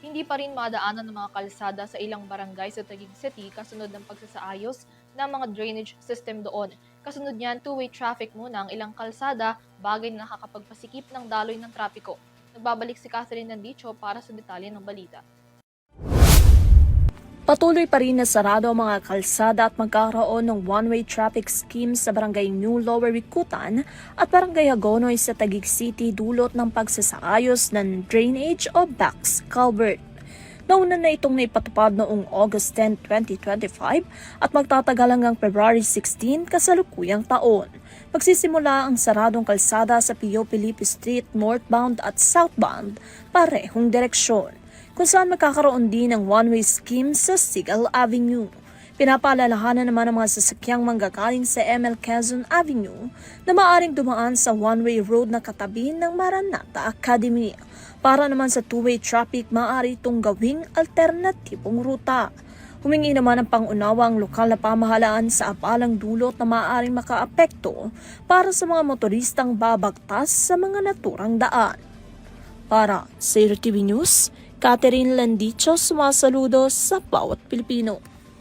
Hindi pa rin madaanan ng mga kalsada sa ilang barangay sa Taguig City kasunod ng pagsasaayos ng mga drainage system doon. Kasunod niyan, two-way traffic muna ang ilang kalsada, bagay na nakakapagpasikip ng daloy ng trapiko. Nagbabalik si Catherine Nandicho para sa detalye ng balita. Patuloy pa rin na sarado ang mga kalsada at magkakaroon ng one-way traffic scheme sa Barangay New Lower Wikutan at Barangay Hagonoy sa Taguig City dulot ng pagsasaayos ng drainage o box culvert. Nauna na itong naipatupad noong August 10, 2025 at magtatagal hanggang February 16 kasalukuyang taon. Magsisimula ang saradong kalsada sa Pio Felipe Street northbound at southbound parehong direksyon, kung saan magkakaroon din ng one-way scheme sa Sigal Avenue. Pinapaalalahanan naman ng mga sasakyang manggagaling sa ML Quezon Avenue na maaring dumaan sa one-way road na katabi ng Maranatha Academy. Para naman sa two-way traffic, maaari itong gawing alternatibong ruta. Humingi naman ng pangunawa ang lokal na pamahalaan sa apalang dulot na maaaring makaapekto para sa mga motoristang babagtas sa mga naturang daan. Para sa RTV News, Catherine Landicho, sumasaludo sa bawat Pilipino.